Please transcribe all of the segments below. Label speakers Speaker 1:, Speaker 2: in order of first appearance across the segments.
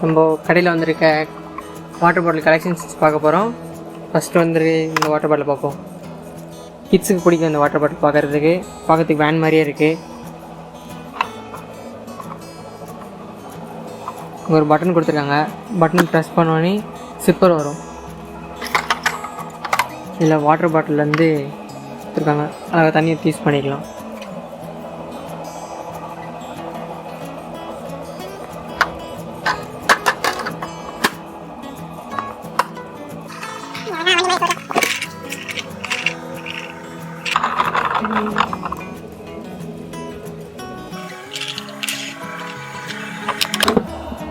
Speaker 1: நம்ம கடையில் வந்திருக்க வாட்டர் பாட்டில் கலெக்ஷன்ஸ் பார்க்க போகிறோம். ஃபஸ்ட்டு வந்துருக்கு இந்த வாட்டர் பாட்டில் பார்ப்போம். கிட்ஸுக்கு பிடிக்கும் இந்த வாட்டர் பாட்டில் பார்க்கறதுக்கு வேன் மாதிரியே இருக்குது. ஒரு பட்டன் கொடுத்துருக்காங்க. பட்டன் ப்ரெஸ் பண்ணோன்னே சிப்பர் வரும். இதில் வாட்டர் பாட்டிலேருந்து கொடுத்துருக்காங்க. அழகாக தண்ணியை யூஸ் பண்ணிக்கலாம்.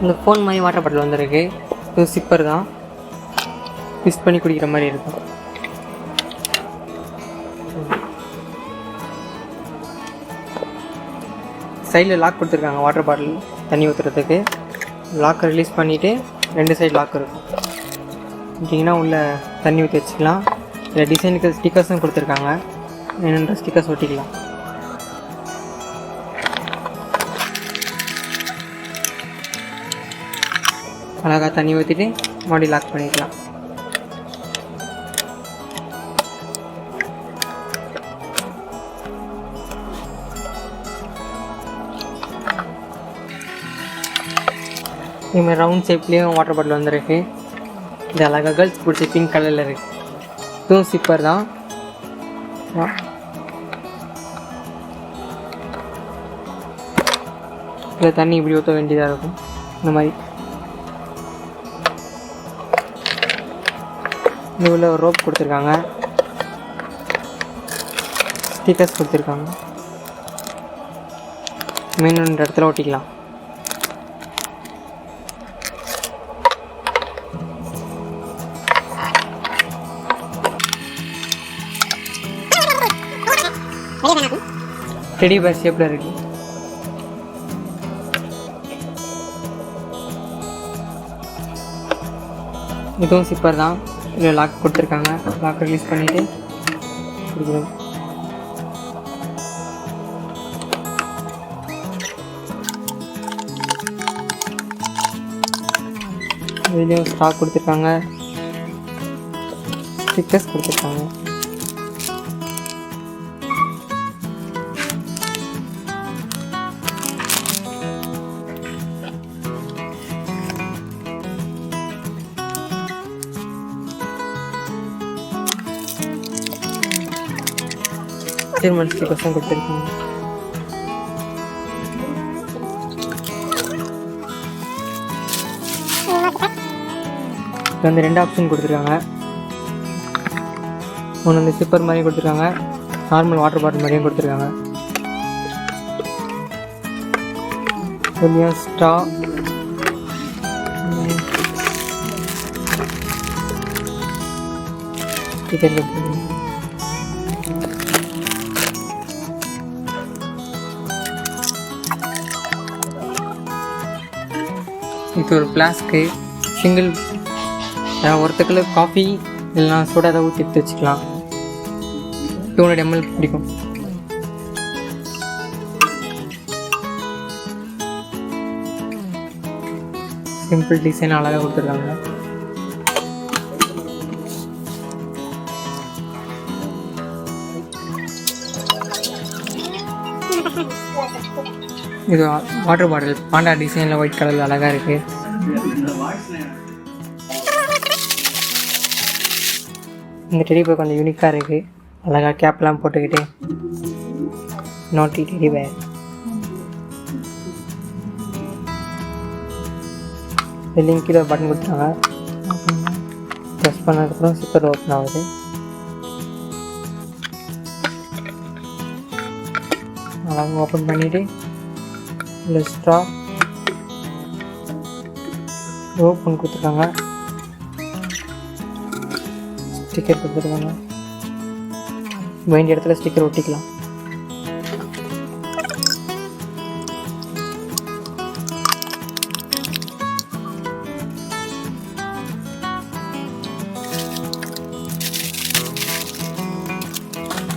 Speaker 1: இந்த ஃபோன் மாதிரி வாட்டர் பாட்டில் வந்துருக்கு. இது சிப்பர் தான், யூஸ் பண்ணி குடிக்கிற மாதிரி இருக்கும். சைடில் லாக் கொடுத்துருக்காங்க. வாட்டர் பாட்டில் தண்ணி ஊற்றுறதுக்கு லாக்கை ரிலீஸ் பண்ணிவிட்டு 2 சைடு லாக் இருக்கும். பார்த்தீங்கன்னா உள்ளே தண்ணி ஊற்றி வச்சுக்கலாம். இதில் டிசைனுக்கு ஸ்டிக்கர்ஸும் கொடுத்துருக்காங்க. என்னென்ன ஸ்டிக்கர்ஸ் ஒட்டிக்கலாம். அழகாக தண்ணி ஊற்றிட்டு மாடி லாக் பண்ணிக்கலாம். இதுமாதிரி ரவுண்ட் ஷேப்லேயும் வாட்டர் பாட்டில் வந்துருக்கு. இது அழகாக கேர்ள்ஸ் பிடிச்ச பிங்க் கலரில் இருக்குது. இதுவும் சிப்பர் தான். இதில் தண்ணி இப்படி ஊற்ற வேண்டியதாக இருக்கும். இந்த மாதிரி இது உள்ள ஒரு ரோப் கொடுத்துருக்காங்க. ஸ்டிக்கர்ஸ் கொடுத்துருக்காங்க. மெயின் ஒன்று இடத்துல ஒட்டிக்கலாம். டெடி பேர் ஷேப்பில் இருக்குது. இதுவும் சிப்பர் தான். இதில் லாக் கொடுத்துருக்காங்க. லாக் ரிலீஸ் பண்ணிவிட்டு குடிக்கணும். இதுலேயும் ஸ்டாக் கொடுத்துருக்காங்க. ஸ்டிக்கர்ஸ் கொடுத்துருக்காங்க. ஜெர்மன் ஸ்டிக்கர்ஸும் கொடுத்துருக்காங்க. வந்து 2 ஆப்ஷன் கொடுத்துருக்காங்க. ஒன்று வந்து சிப்பர் மாதிரியும் கொடுத்துருக்காங்க, நார்மல் வாட்டர் பாட்டில் மாதிரியும் கொடுத்துருக்காங்க. கொஞ்சம் ஸ்ட்ரா, ஸ்டிக்கர் கொடுத்துருக்காங்க. இது ஒரு ஃப்ளாஸ்க்கு. சிங்கிள் ஒருத்தக்குள்ள காஃபி இல்லைனா சோடா தான் ஊற்றி எடுத்து வச்சுக்கலாம். 200 ml பிடிக்கும். சிம்பிள் டிசைன் அழகாக கொடுத்துருக்காங்க. இது வாட்டர் பாட்டில் பாண்டா டிசைனில் ஒயிட் கலரில் அழகாக இருக்குது. இந்த டெடி பேர் கொஞ்சம் யூனிக்காக இருக்குது. அழகாக கேப்லாம் போட்டுக்கிட்டு நாட்டி டெடி பேர். இதுலேயும் கீழே பட்டன் கொடுத்துருக்காங்க. ப்ரெஸ் பண்ணதுக்கப்புறம் சிப்பர் ஓப்பன் ஆகுது. அழகாக ஓப்பன் பண்ணிவிட்டு இந்த ஸ்ட்ரா ஓப்பன் கொடுத்துருக்காங்க. ஸ்டிக்கர் கொடுத்துருக்காங்க. வேண்டிய இடத்துல ஸ்டிக்கர் ஒட்டிக்கலாம்.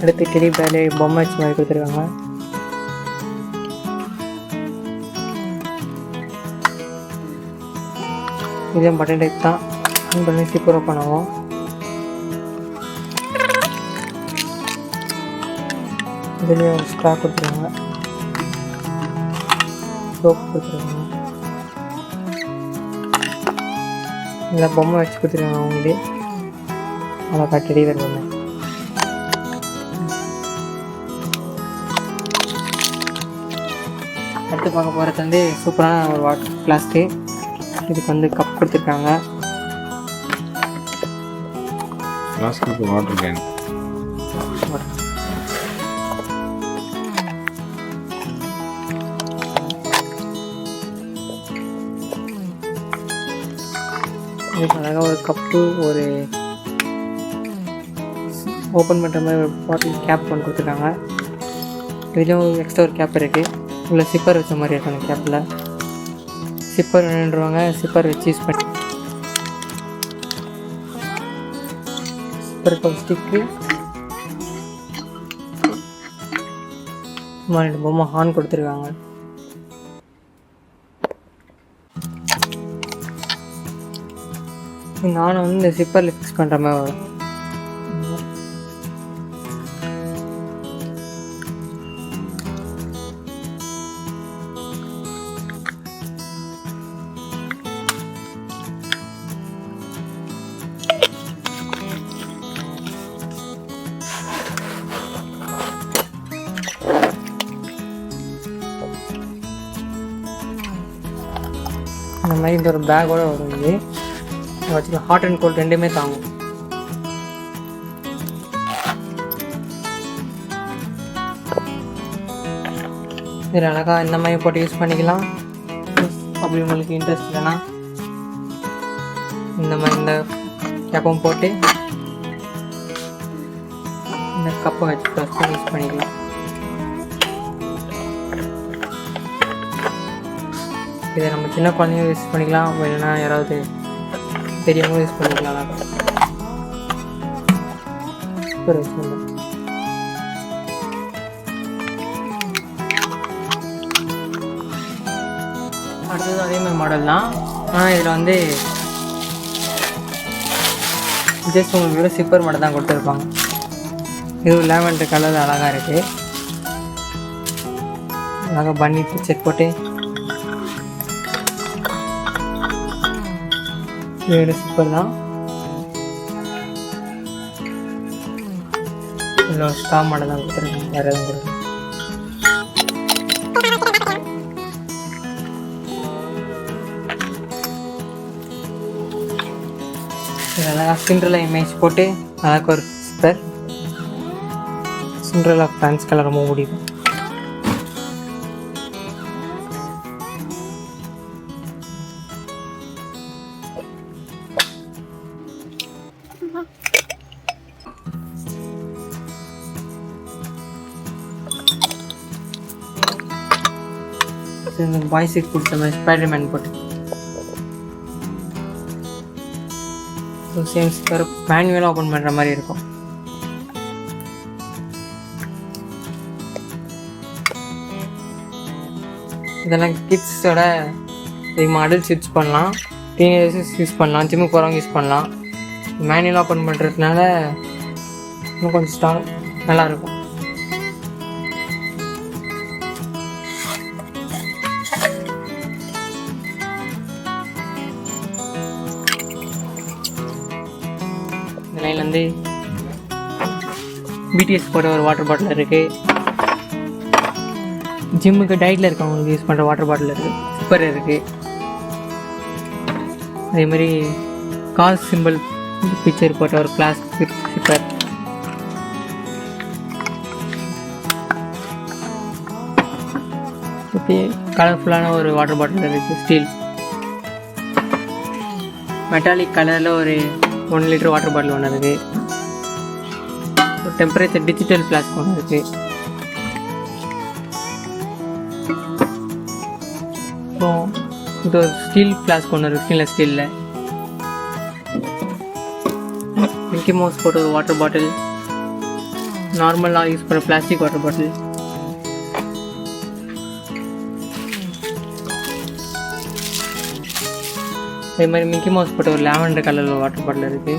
Speaker 1: அடுத்து டெடி பேர்ல பொம்மை வச்சு மாதிரி கொடுத்துருக்காங்க. இதே பட்டன் டைப் தான். ஆன் பண்ணி சிப்பர் ஓப்பன் ஆகும். இதுலேயே ஒரு ஸ்ட்ரா கொடுத்துருவாங்க, சோப் கொடுத்துருவாங்க, இந்த பொம்மை வச்சு கொடுத்துருவாங்க அவங்களே. அழகா டெலிவர் பண்ண. அடுத்து பார்க்க போகிறது வந்து சூப்பரான ஒரு வாட்டர் ஃப்ளாஸ்க்கு. இதுக்கு வந்து கப் கொடுத்துருக்காங்க.
Speaker 2: Water can.
Speaker 1: இதுக்கு அழகாக ஒரு கப்பு, ஒரு ஓப்பன் பண்ணுற மாதிரி ஒரு பாட்டில் கேப் ஒன்று கொடுத்துருக்காங்க. இதுலேயும் எக்ஸ்ட்ரா ஒரு கேப் இருக்குது. உள்ள சிப்பர் வச்ச மாதிரி இருக்கும். அந்த கேப்பில் சிப்பர் வேணுன்றவங்க சிப்பர் வச்சு யூஸ் பண்ணி, சிப்பருக்கு ஒரு ஸ்டிக்கு, ரெண்டு பொம்மை ஹார்ன் கொடுத்துருக்காங்க. நானும் வந்து இந்த சிப்பரில் ஃபிக்ஸ் பண்ணுற மாதிரி வரும். இந்த மாதிரி இந்த ஒரு பேக்கோட வரும். இது வச்சு ஹாட் அண்ட் கோல்ட் ரெண்டுமே தாங்கும். இதில் அழகாக இந்த மாதிரி போட்டு யூஸ் பண்ணிக்கலாம். அப்படி உங்களுக்கு இன்ட்ரெஸ்ட் இல்லைன்னா இந்த மாதிரி இந்த கேப்பும் போட்டு இந்த கப்பை வச்சு ப்ளஸ் பண்ணி யூஸ் பண்ணிக்கலாம். இதை நம்ம சின்ன குழந்தைங்க யூஸ் பண்ணிக்கலாம், இல்லைன்னா யாராவது பெரியவங்க யூஸ் பண்ணிக்கலாம். அடுத்தது அதே மாதிரி மாடல் தான். ஆனால் இதில் வந்து ஜஸ்ட் உங்களுக்கு சிப்பர் மாடல் தான் கொடுத்துருப்பாங்க. இது லேவெண்டர் கலர் அழகாக இருக்குது. அழகாக பண்ணி பிக்சர் போட்டு வேறு சிப்பர் தான். இல்லை ஸ்டா மாடல் தான் கொடுத்துருக்காங்க, வேறு எதுவும் கொடுக்கும். அழகாக சிண்ட்ரெல்லா இமேஜ் போட்டு அழகாக ஒரு சிப்பர். சிண்ட்ரெல்லா ஃபேன்ஸ் கலர் ரொம்ப முடியும். பாய்ஸுக்கு பிடிச்ச மாதிரி ஸ்பைடர்மேன் போட்டு சேம் ஸ்பீக்கர் மேனுவலாக ஓப்பன் பண்ணுற மாதிரி இருக்கும். இதெல்லாம் கிட்ஸோட அதிகமாக அடல்ட்ஸ் யூஸ் பண்ணலாம், டீனேஜர்ஸ் யூஸ் பண்ணலாம், ஜிம்முக்கு போகிறவங்க யூஸ் பண்ணலாம். மேனுவலாக ஓப்பன் பண்ணுறதுனால இன்னும் கொஞ்சம் ஸ்ட்ராங் நல்லாயிருக்கும். லைனில் வந்து பிடிஎஸ் போட்ட ஒரு வாட்டர் பாட்டில் இருக்குது. ஜிம்முக்கு டயட்டில் இருக்கவங்களுக்கு யூஸ் பண்ணுற வாட்டர் பாட்டில் இருக்குது. சிப்பர் இருக்குது. அதே மாதிரி காஸ் சிம்பிள் பிக்சர் போட்ட ஒரு பிளாஸ்டிக் சிப்பர். கலர்ஃபுல்லான ஒரு வாட்டர் பாட்டில் இருக்குது. ஸ்டீல் மெட்டாலிக் கலரில் ஒரு 1 லிட்டர் வாட்டர் பாட்டில் ஒன்று இருக்குது. ஒரு டெம்பரேச்சர் டிஜிட்டல் ஃப்ளாஸ்க் ஒன்று இருக்குது. அப்புறம் இது ஒரு ஸ்டீல் ஃப்ளாஸ்க் ஒன்று இருக்குது. ஸ்டெயின்லெஸ் ஸ்டீலில் மிக்கி மவுஸ் போட்ட ஒரு வாட்டர் பாட்டில். நார்மலாக யூஸ் பண்ணுற பிளாஸ்டிக் வாட்டர் பாட்டில். அதே மாதிரி மிக்கி மவுஸ் போட்ட ஒரு லாவெண்டர் கலரில் வாட்டர் பாட்டில் இருக்குது.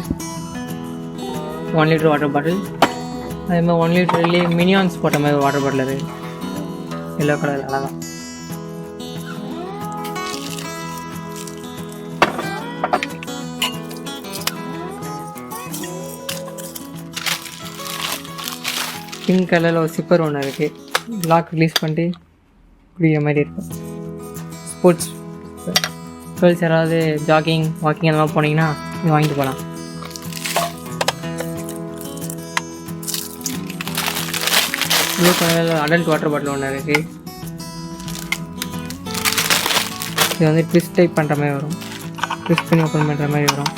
Speaker 1: 1 லிட்டர் வாட்டர் பாட்டில். அதே மாதிரி 1 லிட்டர்லேயே மினியான்ஸ் போட்ட மாதிரி வாட்டர் பாட்டில் இருக்குது. எல்லோ கலர் அழகா. பிங்க் கலரில் ஒரு சிப்பர் ஒன்று இருக்குது. லாக் ரிலீஸ் பண்ணிட்டு குடிக்கிற மாதிரி இருக்கும். ஸ்போர்ட்ஸ் கேர்ள்ஸ் யாராவது ஜாகிங் வாக்கிங் அந்த மாதிரி போனீங்கன்னா இது வாங்கிட்டு போகலாம். ப்ளூ கலரில் அடல்ட் வாட்டர் பாட்டில் ஒன்று இருக்குது. இது வந்து ட்விஸ்ட் டைப் பண்ணுற மாதிரி வரும். ட்விஸ்ட் பண்ணி ஓப்பன் பண்ணுற மாதிரி வரும்.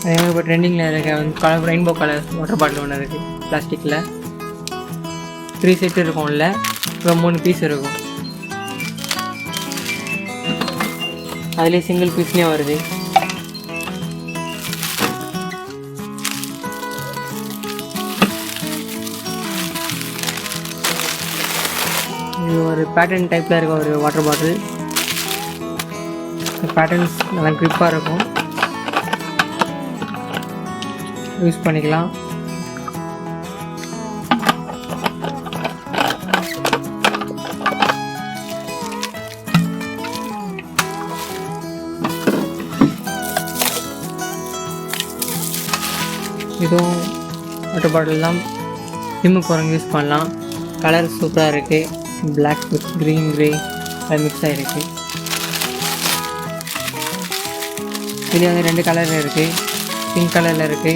Speaker 1: அதே மாதிரி இப்போ ட்ரெண்டிங்கில் இருக்க வந்து colour rainbow colour water bottle ஒன்று இருக்குது பிளாஸ்டிக்கில். 3 செட் இருக்கும். இல்லை இப்போ 3 பீஸ் இருக்கும். அதுலேயே சிங்கிள் பீஸ்லேயும் வருது. இது ஒரு பேட்டர்ன் டைப்பில் இருக்க ஒரு வாட்டர் பாட்டில். பேட்டர்ன்ஸ் நல்லா க்ரிப்பாக இருக்கும். யூஸ் பண்ணிக்கலாம். இதுவும் வாட்டர் பாட்டில் தான். ஜிம்முக்கு போகிறவங்க யூஸ் பண்ணலாம். கலர் சூப்பராக இருக்குது. பிளாக் வித் க்ரீன் கிரே அது மிக்ஸ் ஆகிருக்கு. இதுலேயே வந்து 2 கலரில் இருக்குது. பிங்க் கலரில் இருக்குது.